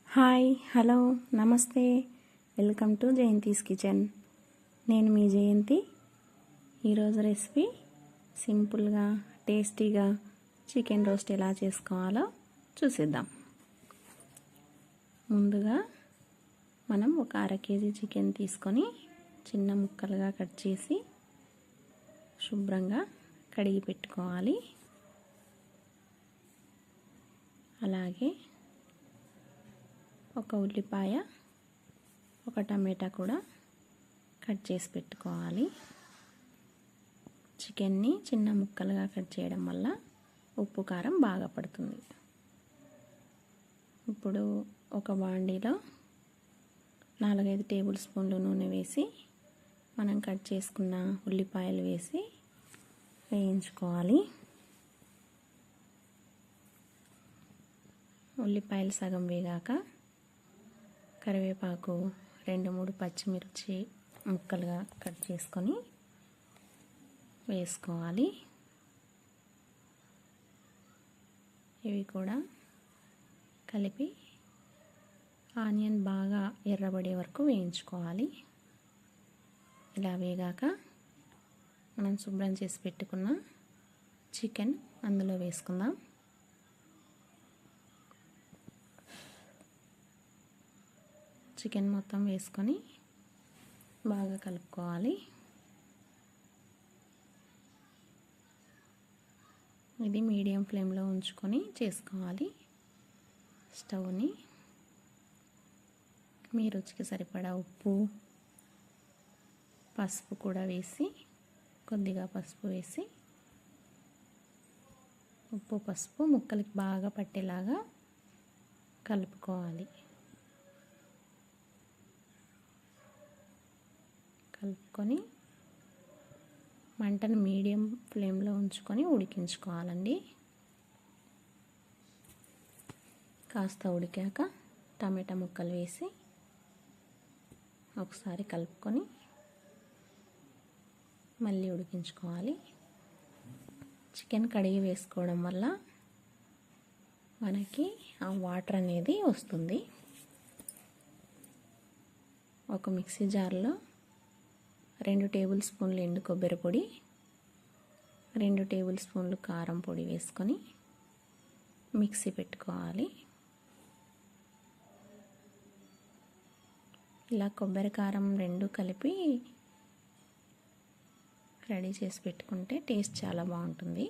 Hi hello నమస్తే welcome to Jayanthi's kitchen. నేను మీ జయంతి. ఈరోజు రెసిపీ సింపుల్గా టేస్టీగా చికెన్ రోస్ట్ ఎలా చేసుకోవాలో చూసేద్దాం. ముందుగా మనం ఒక అర-కేజీ చికెన్ తీసుకొని చిన్న ముక్కలుగా కట్ చేసి శుభ్రంగా కడిగి పెట్టుకోవాలి. అలాగే ఒక ఉల్లిపాయ, ఒక టమాటా కూడా కట్ చేసి పెట్టుకోవాలి. చికెన్ని చిన్న ముక్కలుగా కట్ చేయడం వల్ల ఉప్పు కారం బాగా పడుతుంది. ఇప్పుడు ఒక బాండీలో 4-5 టేబుల్ స్పూన్లు నూనె వేసి మనం కట్ చేసుకున్న ఉల్లిపాయలు వేసి వేయించుకోవాలి. ఉల్లిపాయలు సగం వేగాక కరివేపాకు, 2-3 పచ్చిమిర్చి ముక్కలుగా కట్ చేసుకొని వేసుకోవాలి. ఇవి కూడా కలిపి ఆనియన్ బాగా ఎర్రబడే వరకు వేయించుకోవాలి. ఇలా వేగాక మనం శుభ్రం చేసి పెట్టుకున్న చికెన్ అందులో వేసుకుందాం. చికెన్ మొత్తం వేసుకొని బాగా కలుపుకోవాలి. ఇది మీడియం ఫ్లేమ్లో ఉంచుకొని చేసుకోవాలి. స్టవ్ని మీ రుచికి సరిపడా ఉప్పు, పసుపు కూడా వేసి కొద్దిగా పసుపు వేసి ఉప్పు పసుపు ముక్కలకి బాగా పట్టేలాగా కలుపుకోవాలి. కలుపుకొని మంటను మీడియం ఫ్లేమ్లో ఉంచుకొని ఉడికించుకోవాలండి. కాస్త ఉడికాక టమాటా ముక్కలు వేసి ఒకసారి కలుపుకొని మళ్ళీ ఉడికించుకోవాలి. చికెన్ కడిగి వేసుకోవడం వల్ల మనకి ఆ వాటర్ అనేది వస్తుంది. ఒక మిక్సీ జార్లో 2 టేబుల్ స్పూన్లు ఎండు కొబ్బరి పొడి, 2 టేబుల్ స్పూన్లు కారం పొడి వేసుకొని మిక్సీ పెట్టుకోవాలి. ఇలా కొబ్బరి కారం 2 కలిపి రెడీ చేసి పెట్టుకుంటే టేస్ట్ చాలా బాగుంటుంది.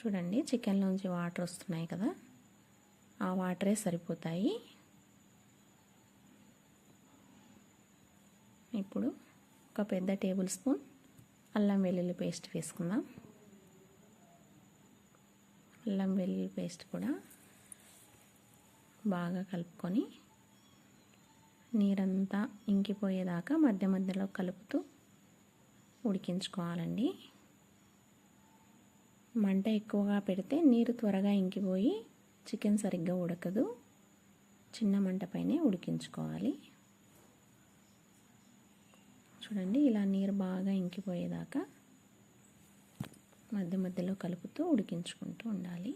చూడండి, చికెన్లోంచి వాటర్ వస్తున్నాయి కదా, ఆ వాటరే సరిపోతాయి. ఇప్పుడు ఒక పెద్ద టేబుల్ స్పూన్ అల్లం వెల్లుల్లి పేస్ట్ వేసుకుందాం. అల్లం వెల్లుల్లి పేస్ట్ కూడా బాగా కలుపుకొని నీరంతా ఇంకిపోయేదాకా మధ్య మధ్యలో కలుపుతూ ఉడికించుకోవాలండి. మంట ఎక్కువగా పెడితే నీరు త్వరగా ఇంకిపోయి చికెన్ సరిగ్గా ఉడకదు. చిన్న మంట పైనే ఉడికించుకోవాలి. చూడండి, ఇలా నీరు బాగా ఇంకిపోయేదాకా మధ్య మధ్యలో కలుపుతూ ఉడికించుకుంటూ ఉండాలి.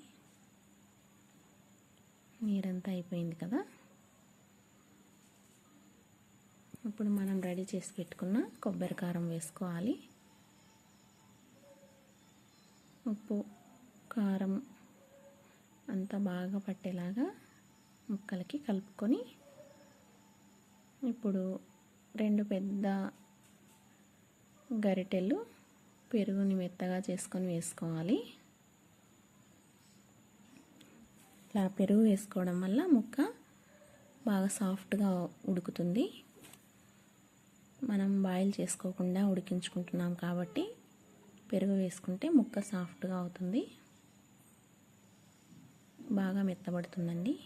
నీరంతా అయిపోయింది కదా. ఇప్పుడు మనం రెడీ చేసి పెట్టుకున్న కొబ్బరి కారం వేసుకోవాలి. ఉప్పు కారం అంతా బాగా పట్టేలాగా ముక్కలకి కలుపుకొని ఇప్పుడు 2 పెద్ద గరిటెలు పెరుగుని మెత్తగా చేసుకొని వేసుకోవాలి. ఇలా పెరుగు వేసుకోవడం వల్ల ముక్క బాగా సాఫ్ట్గా ఉడుకుతుంది. మనం బాయిల్ చేసుకోకుండా ఉడికించుకుంటున్నాం కాబట్టి పెరుగు వేసుకుంటే ముక్క సాఫ్ట్గా అవుతుంది, బాగా మెత్తబడుతుందండి.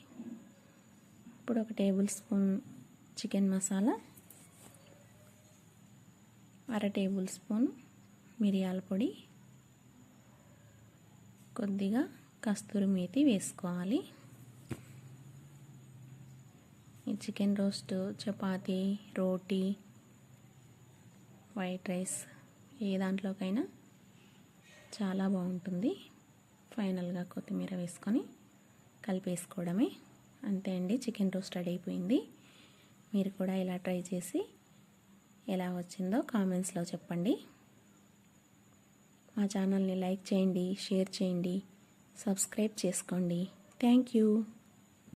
ఇప్పుడు ఒక table spoon chicken masala, 1/2 table spoon మిరియాల పొడి, కొద్దిగా కస్తూరి మేతి వేసుకోవాలి. ఈ చికెన్ రోస్ట్ చపాతీ, రోటీ, వైట్ రైస్ ఏ దాంట్లోకైనా చాలా బాగుంటుంది. ఫైనల్గా కొత్తిమీర వేసుకొని కలిపేసుకోవడమే. అంతే అండి, చికెన్ రోస్ట్ రెడీ అయిపోయింది. మీరు కూడా ఇలా ట్రై చేసి ఎలా వచ్చిందో కామెంట్స్లో చెప్పండి. మా ఛానల్ని లైక్ చేయండి, షేర్ చేయండి, సబ్స్క్రైబ్ చేసుకోండి. Thank you.